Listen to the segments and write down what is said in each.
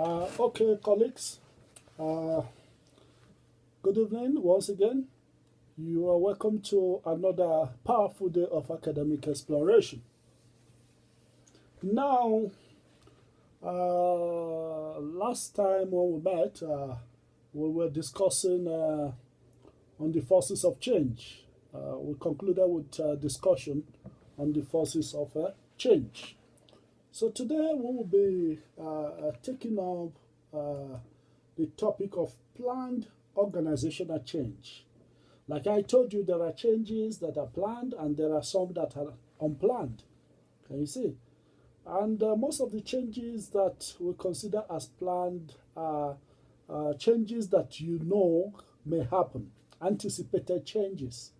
Okay, colleagues, uh, good evening once again. You are welcome to another powerful day of academic exploration. Now, last time when we met, we were discussing on the forces of change. We concluded with discussion on the forces of change. So today we will be taking up the topic of planned organizational change. Like I told you, there are changes that are planned and there are some that are unplanned. Can you see? And most of the changes that we consider as planned are changes that you know may happen, anticipated changes.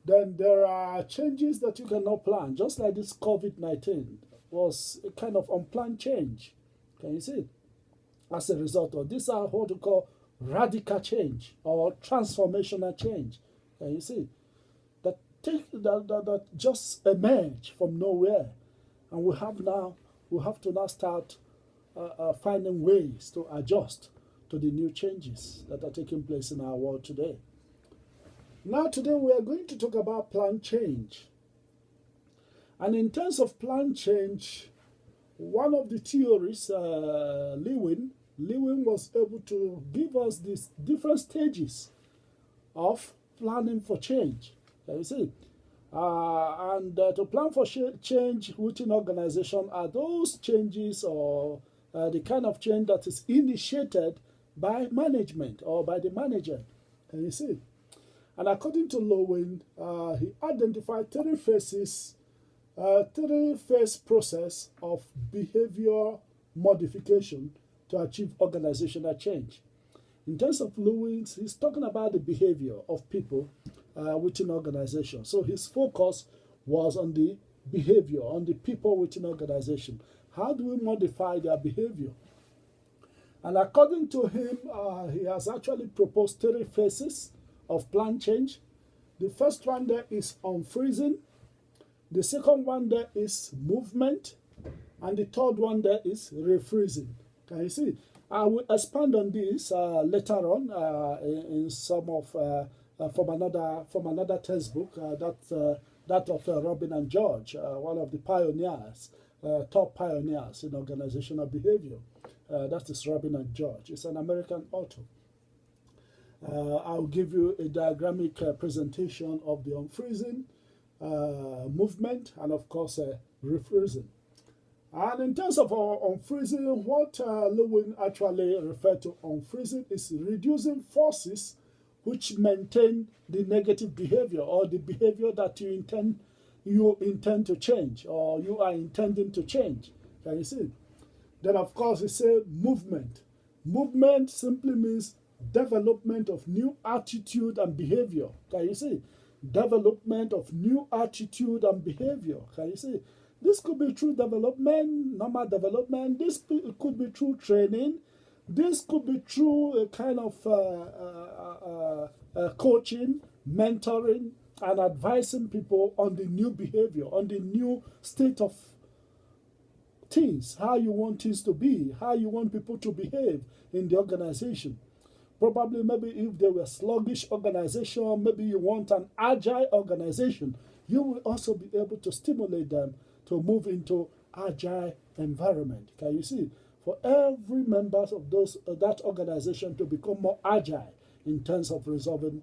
Then there are changes that you cannot plan, just like this COVID-19 was a kind of unplanned change. Can you see? As a result of these are what we call radical change or transformational change. Can you see? That just emerge from nowhere. And we have to now start finding ways to adjust to the new changes that are taking place in our world today. Now, today we are going to talk about planned change. And in terms of planned change, one of the theories, Lewin was able to give us these different stages of planning for change. Can you see? And to plan for change within organization are those changes or the kind of change that is initiated by management or by the manager. Can you see? And according to Lewin, he identified three-phase process of behavior modification to achieve organizational change. In terms of Lewin, he's talking about the behavior of people within organization. So his focus was on the behavior, on the people within organization. How do we modify their behavior? And according to him, he has actually proposed three phases of plan change. The first one there is unfreezing. The second one there is movement. And the third one there is refreezing. Can you see? I will expand on this later on in some of from another textbook that of Robin and George, one of the pioneers, top pioneers in organizational behavior. That is Robin and George. It's an American author. I'll give you a diagrammic presentation of the unfreezing, movement, and of course refreezing. And in terms of unfreezing, what Lewin actually referred to unfreezing is reducing forces which maintain the negative behavior or the behavior that you intend to change or you are intending to change. Can you see? Then of course he said movement. Movement simply means development of new attitude and behavior. Can you see? Development of new attitude and behavior. Can you see? This could be through development, normal development. This could be through training. This could be through a kind of coaching, mentoring, and advising people on the new behavior, on the new state of things, how you want things to be, how you want people to behave in the organization. Probably maybe if they were sluggish organization, maybe you want an agile organization, you will also be able to stimulate them to move into agile environment. Can you see? For every members of that organization to become more agile in terms of resolving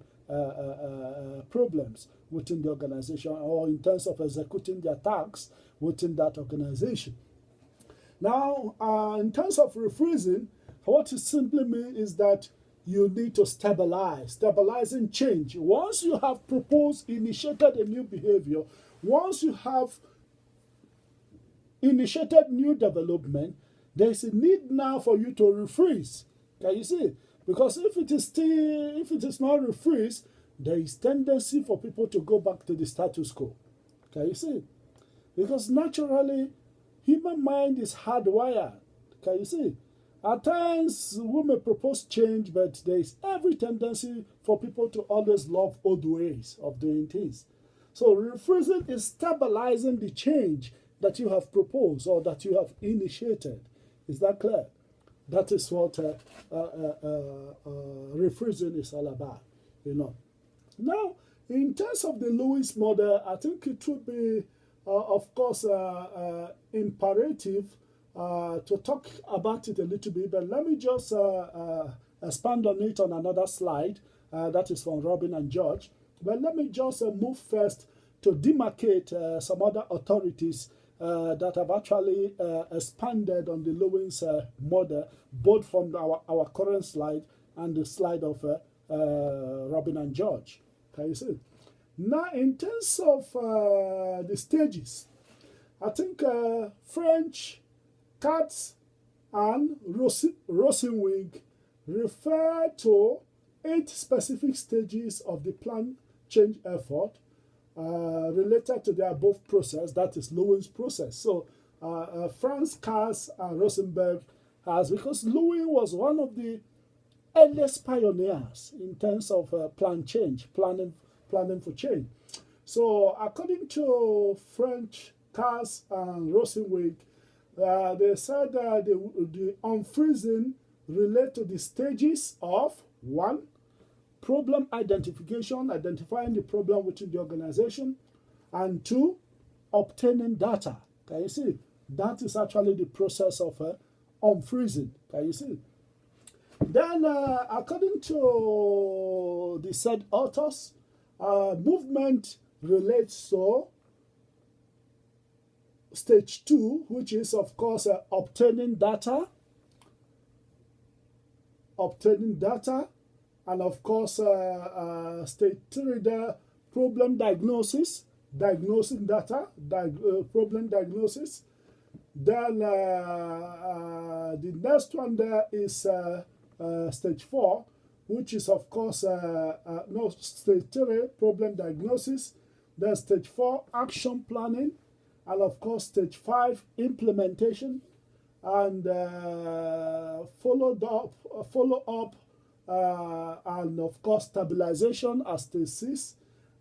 problems within the organization or in terms of executing their tasks within that organization. Now, in terms of refreezing, what it simply means is that you need to stabilizing change. Once you have proposed, initiated a new behavior, once you have initiated new development, there is a need now for you to refreeze. Can you see? Because if it is not refreezed, there is tendency for people to go back to the status quo. Can you see? Because naturally, human mind is hardwired. Can you see? At times, we may propose change, but there is every tendency for people to always love old ways of doing things. So refreezing is stabilizing the change that you have proposed or that you have initiated. Is that clear? That is what refreezing is all about, you know. Now, in terms of the Lewis model, I think it would be, of course, imperative to talk about it a little bit, but let me just expand on it on another slide. That is from Robin and George. But let me just move first to demarcate some other authorities that have actually expanded on the Lewis model, both from our current slide and the slide of Robin and George. Can you see? Now, in terms of the stages, I think French, Katz, and Rosenwig refer to 8 specific stages of the plan change effort related to the above process, that is Lewis process. So Franz, Katz, and Rosenberg has, because Lewis was one of the earliest pioneers in terms of plan change, planning for change. So according to French, Katz, and Rosenwig, they said the unfreezing relate to the stages of 1, problem identification, identifying the problem within the organization, and 2, obtaining data. Can you see? That is actually the process of unfreezing. Can you see? Then, according to the said authors, movement relates to stage 2, which is, of course, obtaining data, and of course, stage 3, the problem diagnosis, diagnosing data, problem diagnosis. Then the next one there is stage 4, which is, of course, no, stage 3, problem diagnosis. Then stage 4, action planning. And of course, stage 5, implementation. And follow up, and of course, stabilization as stage 6.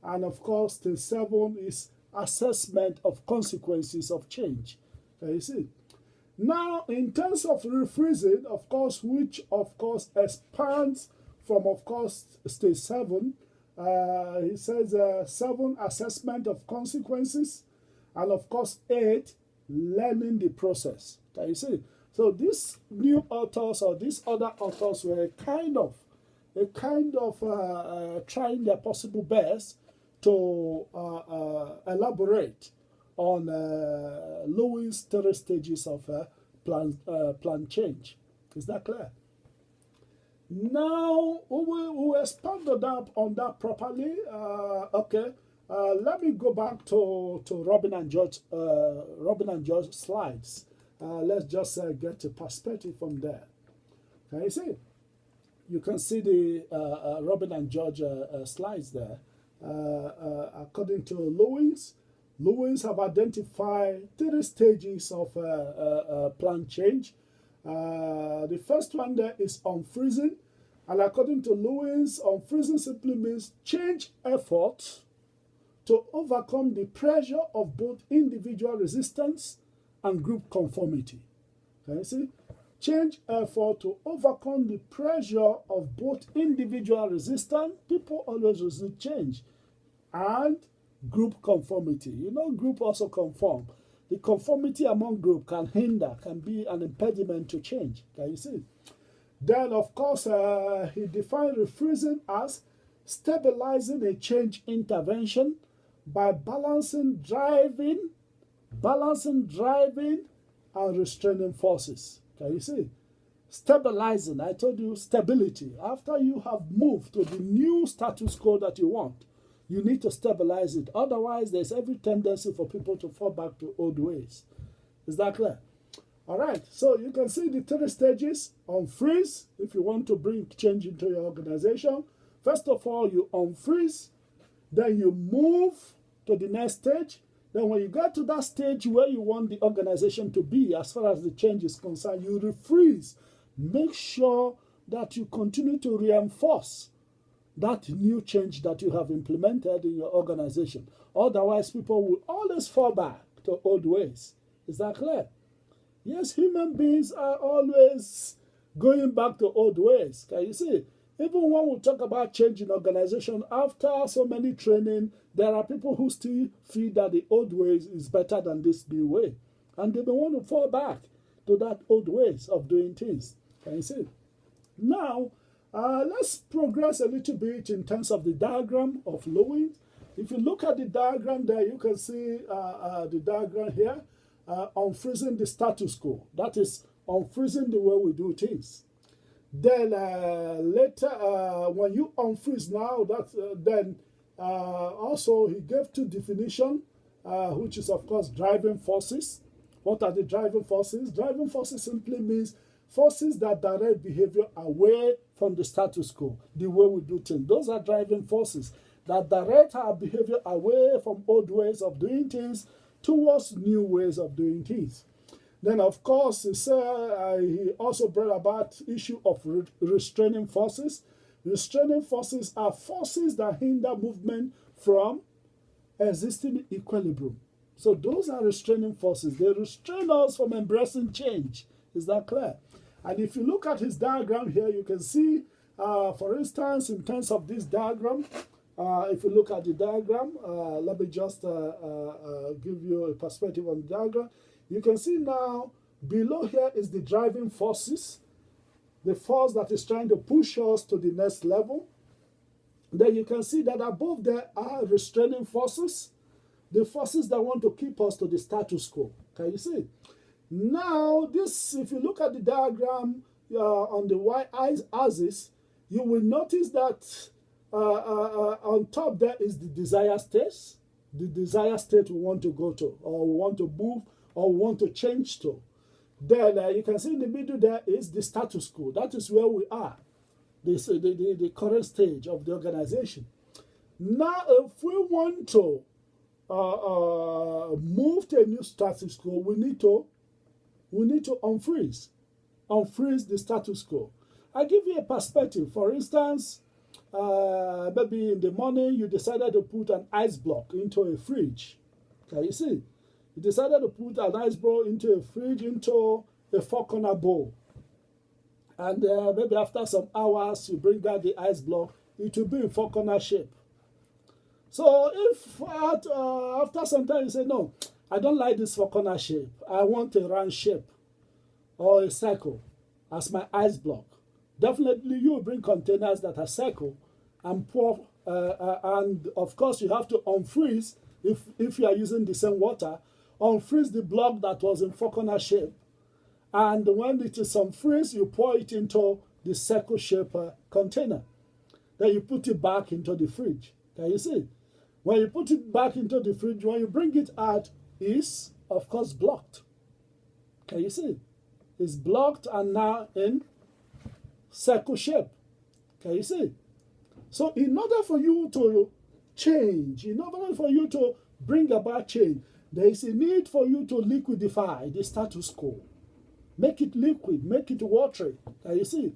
And of course, stage 7 is assessment of consequences of change. Can you see? Now, in terms of refreezing, of course, which of course expands from, of course, stage 7, he says 7, assessment of consequences, and of course 8, learning the process. Can you see? So these new authors or these other authors were kind of trying their possible best to elaborate on Lewis' 3 stages of plan change. Is that clear? Now we expanded up on that properly. Okay. Let me go back to Robin and George slides. Let's just get a perspective from there. Can you see? You can see the Robin and George slides there. According to Lewis have identified 3 stages of plan change. The first one there is unfreezing, and according to Lewis, unfreezing simply means change effort to overcome the pressure of both individual resistance and group conformity. Can you see? Change effort to overcome the pressure of both individual resistance, people always resist change, and group conformity. You know, group also conform. The conformity among group can be an impediment to change. Can you see? Then, of course, he defined refreezing as stabilizing a change intervention by balancing driving and restraining forces. Can you see? Stabilizing, I told you, stability. After you have moved to the new status quo that you want, you need to stabilize it. Otherwise, there's every tendency for people to fall back to old ways. Is that clear? All right, so you can see the 3 stages. Unfreeze, if you want to bring change into your organization. First of all, you unfreeze. Then you move to the next stage. Then when you get to that stage where you want the organization to be as far as the change is concerned, you refreeze. Make sure that you continue to reinforce that new change that you have implemented in your organization. Otherwise, people will always fall back to old ways. Is that clear? Yes, human beings are always going back to old ways. Can you see? Even when we talk about change in organization, after so many training, there are people who still feel that the old ways is better than this new way. And they may want to fall back to that old ways of doing things. Can you see? Now, let's progress a little bit in terms of the diagram of Lewin. If you look at the diagram there, you can see the diagram here, unfreezing the status quo. That is unfreezing the way we do things. Then later, when you unfreeze now, then also he gave two definitions, which is of course driving forces. What are the driving forces? Driving forces simply means forces that direct behavior away from the status quo, the way we do things. Those are driving forces that direct our behavior away from old ways of doing things towards new ways of doing things. Then, of course, he also brought about issue of restraining forces. Restraining forces are forces that hinder movement from existing equilibrium. So those are restraining forces. They restrain us from embracing change. Is that clear? And if you look at his diagram here, you can see, for instance, in terms of this diagram, if you look at the diagram, let me just give you a perspective on the diagram. You can see now, below here is the driving forces, the force that is trying to push us to the next level. Then you can see that above there are restraining forces, the forces that want to keep us to the status quo. Can you see? Now, this, if you look at the diagram on the y-axis, you will notice that on top there is the desired state we want to go to, or we want to move, or want to change to. Then you can see in the middle there is the status quo. That is where we are, the current stage of the organization. Now, if we want to move to a new status quo, we need to unfreeze the status quo. I give you a perspective. For instance, maybe in the morning you decided to put an ice block into a fridge. Can you see? You decided to put an ice block into a fridge, into a four-corner bowl. And maybe after some hours, you bring out the ice block, it will be in four-corner shape. So if after some time you say, no, I don't like this four-corner shape, I want a round shape or a circle as my ice block, definitely you will bring containers that are circle and pour, and of course you have to unfreeze if you are using the same water. Unfreeze the block that was in four-corner shape, and when it is unfreeze, you pour it into the circle shape container. Then you put it back into the fridge. Can you see? When you put it back into the fridge, when you bring it out, it's of course blocked. Can you see? It's blocked and now in circle shape. Can you see? So in order for you to change, in order for you to bring about change, there is a need for you to liquidify the status quo. Make it liquid, make it watery. Can you see?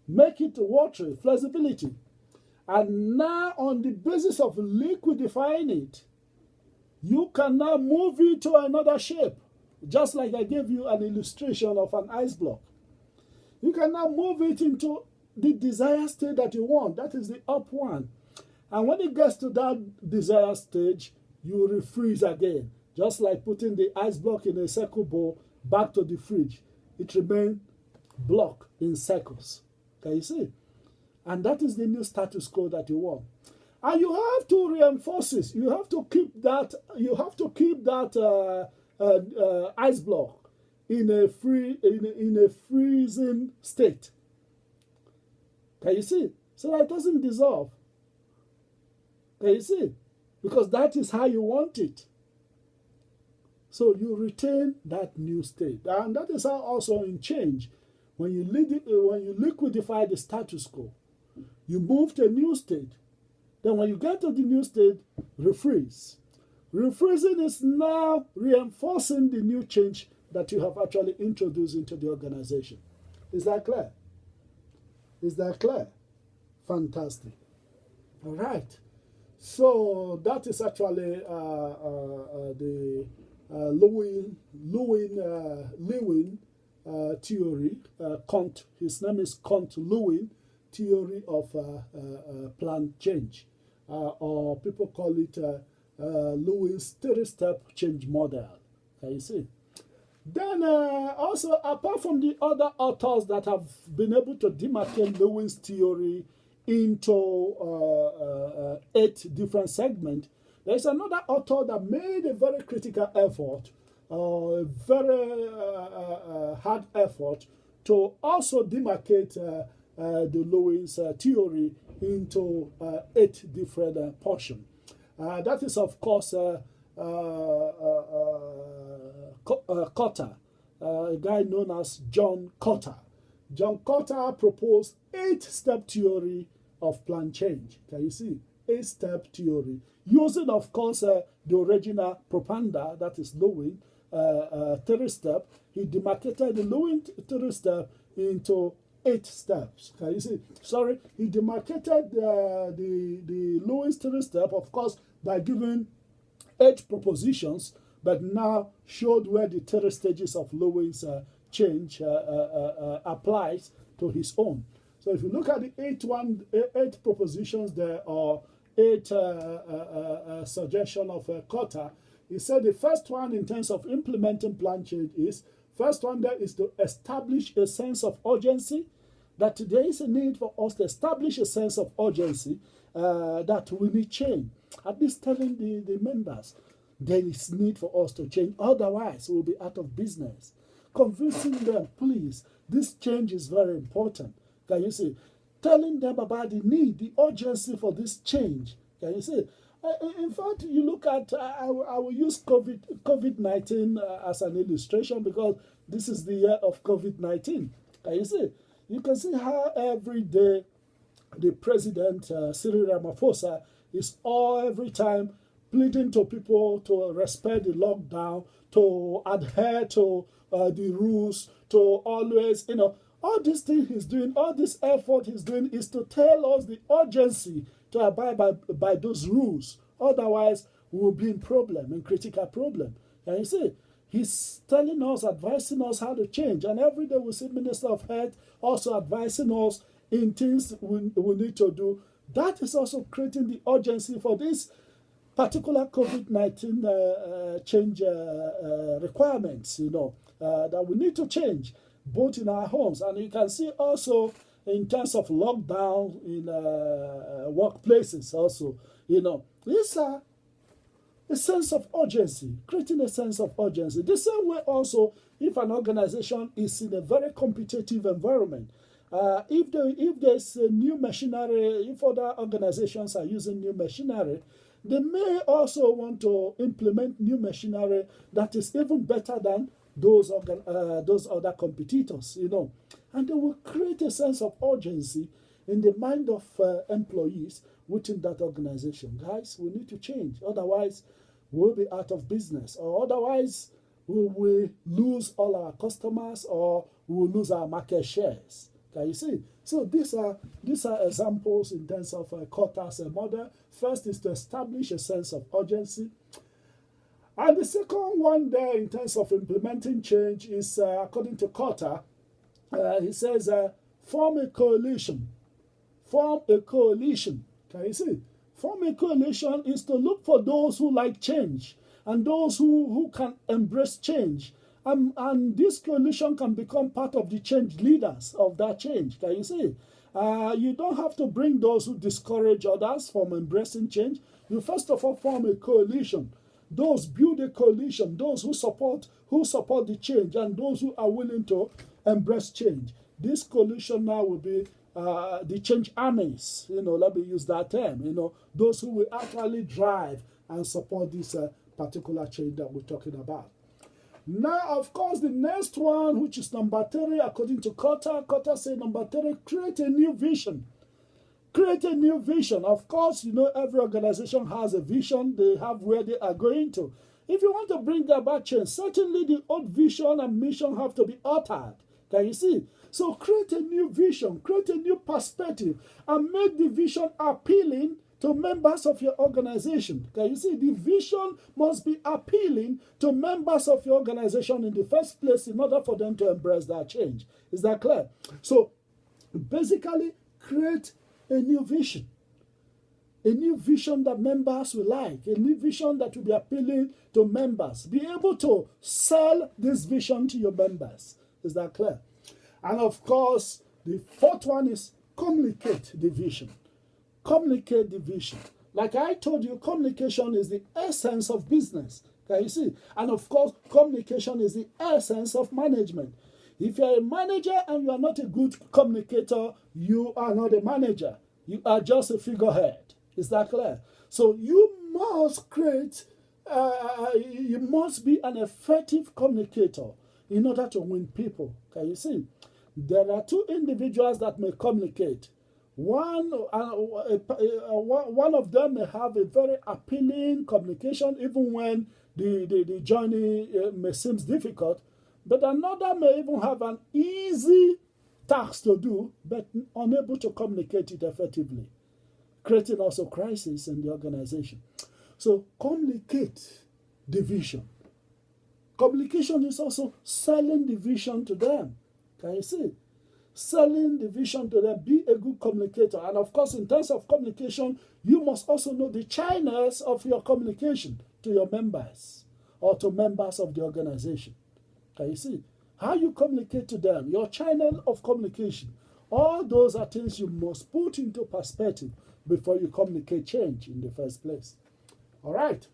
Make it watery, flexibility. And now on the basis of liquidifying it, you can now move it to another shape. Just like I gave you an illustration of an ice block. You can now move it into the desired state that you want. That is the up one. And when it gets to that desired stage, you refreeze again. Just like putting the ice block in a circle bowl back to the fridge. It remains blocked in circles. Can you see? And that is the new status quo that you want. And you have to reinforce it. You have to keep that. You have to keep that ice block in a freezing state. Can you see? So that it doesn't dissolve. Can you see? Because that is how you want it. So you retain that new state. And that is how also in change, when you liquidify the status quo, you move to a new state. Then when you get to the new state, refreeze. Refreezing is now reinforcing the new change that you have actually introduced into the organization. Is that clear? Is that clear? Fantastic. All right. So that is actually the Lewin theory, his name is Lewin, theory of plan change, or people call it Lewin's three-step change model. Can you see? Then also, apart from the other authors that have been able to demarcate Lewin's theory into 8 different segments, there's another author that made a very critical effort, a very hard effort to also demarcate the Lewin's theory into 8 different portions. That is, of course, Cotter, a guy known as John Cotter. John Cotter proposed 8-step theory of plan change. Can you see? 8-step theory. Using, of course, the original propaganda, that is Lewin, 3-step. He demarcated the Lewin 3-step into 8 steps. Can you see? Sorry, he demarcated the Lewin's 3-step, of course, by giving 8 propositions, but now showed where the 3 stages of Lewin's change applies to his own. So if you look at the 8 propositions there, or 8 suggestion of Cotter, he said the first one in terms of implementing plan change is, first one there is to establish a sense of urgency, that there is a need for us to establish a sense of urgency that we need change. At least telling the members there is need for us to change, otherwise we'll be out of business. Convincing them, please, this change is very important. Can you see? Telling them about the need, the urgency for this change. Can you see? In fact, you look at, I will use COVID-19 as an illustration, because this is the year of COVID-19. Can you see? You can see how every day the president, Cyril Ramaphosa, is every time pleading to people to respect the lockdown, to adhere to the rules, to always, all these things he's doing, all this effort he's doing is to tell us the urgency to abide by those rules. Otherwise, we will be in critical problem. And you see, he's telling us, advising us how to change. And every day we see Minister of Health also advising us in things we need to do. That is also creating the urgency for this particular COVID-19 change requirements, that we need to change, both in our homes. And you can see also in terms of lockdown in workplaces also, these are a sense of urgency, creating a sense of urgency. The same way also, if an organization is in a very competitive environment, if there's a new machinery, if other organizations are using new machinery, they may also want to implement new machinery that is even better than those other competitors, and they will create a sense of urgency in the mind of employees within that organization. Guys, we need to change, otherwise we'll be out of business, or otherwise we will lose all our customers, or we will lose our market shares. Can you see? So these are examples in terms of Cotter's model. First is to establish a sense of urgency. And the second one there in terms of implementing change is, according to Cotter, he says, form a coalition. Form a coalition. Can you see? Form a coalition is to look for those who like change and those who can embrace change. And this coalition can become part of the change leaders of that change. Can you see? You don't have to bring those who discourage others from embracing change. You first of all form a coalition. Those build a coalition, those who support the change, and those who are willing to embrace change. This coalition now will be the change armies. Let me use that term. Those who will actually drive and support this particular change that we're talking about. Now, of course, the next one, which is number 3, according to Cotter said number 3, create a new vision. Create a new vision. Of course, every organization has a vision. They have where they are going to. If you want to bring about change, certainly the old vision and mission have to be altered. Can you see? So create a new vision, create a new perspective, and make the vision appealing to members of your organization. Can you see? The vision must be appealing to members of your organization in the first place in order for them to embrace that change. Is that clear? So basically, create a new vision. A new vision that members will like, a new vision that will be appealing to members. Be able to sell this vision to your members. Is that clear? And of course, the fourth one is communicate the vision. Communicate the vision. Like I told you, communication is the essence of business. Can you see? And of course, communication is the essence of management. If you're a manager and you are not a good communicator, you are not a manager. You are just a figurehead. Is that clear? So you must create, you must be an effective communicator in order to win people. Can you see? There are two individuals that may communicate. One of them may have a very appealing communication even when the journey may seem difficult, but another may even have an easy task to do, but unable to communicate it effectively, creating also crisis in the organization. So communicate the vision. Communication is also selling the vision to them. Can you see? Selling the vision to them. Be a good communicator. And of course, in terms of communication, you must also know the channels of your communication to your members or to members of the organization. Can you see? How you communicate to them, your channel of communication. All those are things you must put into perspective before you communicate change in the first place. All right.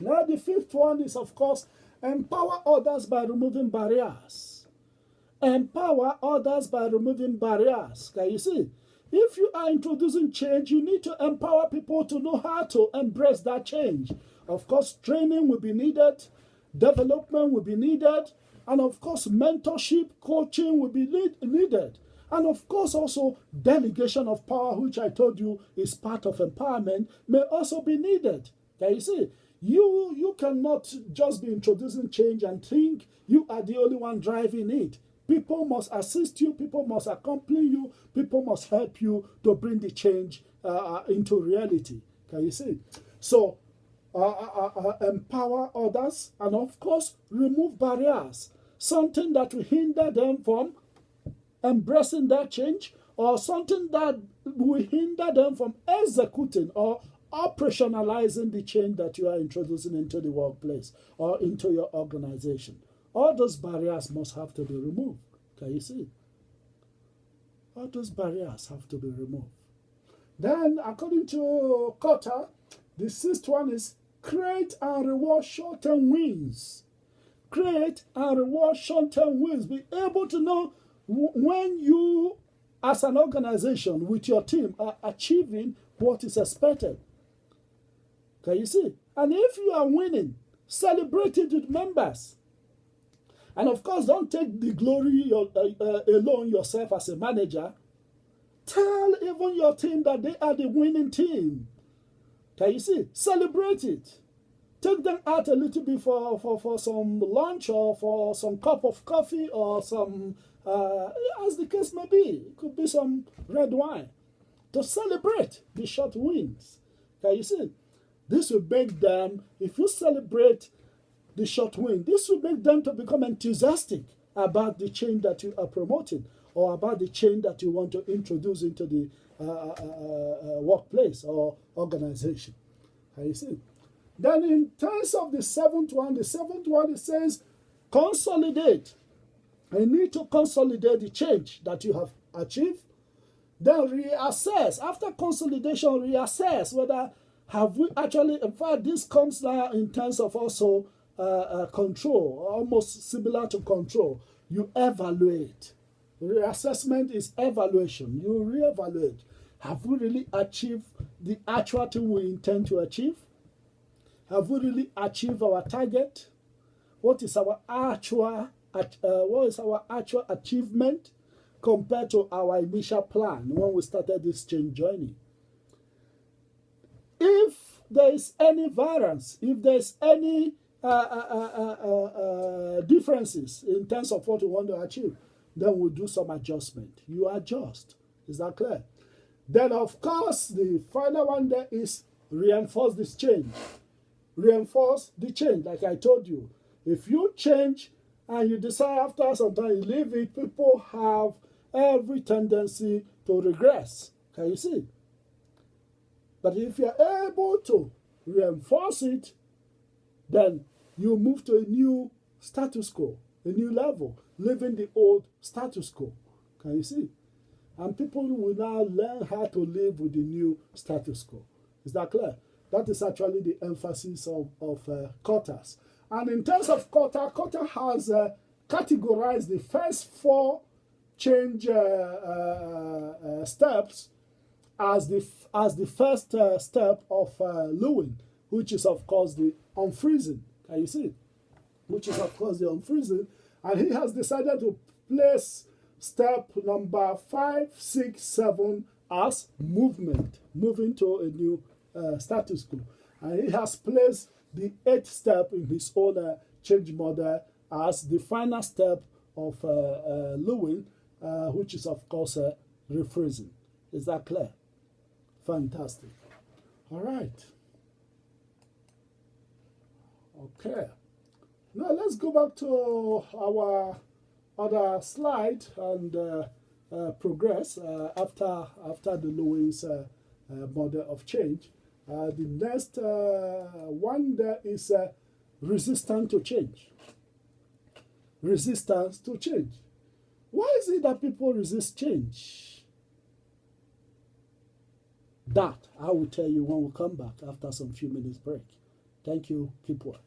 Now the fifth one is, of course, empower others by removing barriers. Empower others by removing barriers. Can you see? If you are introducing change, you need to empower people to know how to embrace that change. Of course, training will be needed, development will be needed, and of course, mentorship, coaching will be needed. And of course, also delegation of power, which I told you is part of empowerment, may also be needed. Can you see? You cannot just be introducing change and think you are the only one driving it. People must assist you, people must accompany you, people must help you to bring the change into reality. Can you see? So, empower others and, of course, remove barriers. Something that will hinder them from embracing that change, or something that will hinder them from executing or operationalizing the change that you are introducing into the workplace or into your organization. All those barriers must have to be removed. Can you see? All those barriers have to be removed. Then, according to Cotter, the sixth one is create and reward short-term wins. Create and reward short-term wins. Be able to know when you, as an organization, with your team, are achieving what is expected. Can you see? And if you are winning, celebrate it with members. And of course, don't take the glory alone yourself as a manager. Tell even your team that they are the winning team. Can you see? Celebrate it. Take them out a little bit for some lunch or for some cup of coffee or some, as the case may be. It could be some red wine. To celebrate the short wins. Can you see? This will make them, if you celebrate the short win, this will make them to become enthusiastic about the change that you are promoting or about the change that you want to introduce into the workplace or organization. Can you see? Then in terms of the seventh one it says consolidate. You need to consolidate the change that you have achieved. Then reassess. After consolidation, reassess whether have we actually, in fact, this comes now in terms of also control, almost similar to control. You evaluate. Reassessment is evaluation. You reevaluate. Have we really achieved the actual thing we intend to achieve? Have we really achieved our target? What is our actual achievement compared to our initial plan when we started this change journey? If there is any variance, if there is any differences in terms of what we want to achieve, then we'll do some adjustment. You adjust. Is that clear? Then, of course, the final one there is reinforce this change. Reinforce the change, like I told you. If you change and you decide after some time you leave it, people have every tendency to regress. Can you see? But if you're able to reinforce it, then you move to a new status quo, a new level, leaving the old status quo. Can you see? And people will now learn how to live with the new status quo. Is that clear? That is actually the emphasis of Kottas. And in terms of Kottas has categorized the first 4 change steps as the first step of Lewin, which is of course the unfreezing. Can you see? Which is of course the unfreezing. And he has decided to place step number 5, 6, 7 as movement, moving to a new status quo. And he has placed the 8th step in his own change model as the final step of Lewin, which is of course rephrasing. Is that clear? Fantastic. All right. Okay. Now let's go back to our other slide and progress after the Lewin's model of change. The next one there is resistance to change. Resistance to change. Why is it that people resist change? That I will tell you when we come back after some few minutes break. Thank you. Keep well.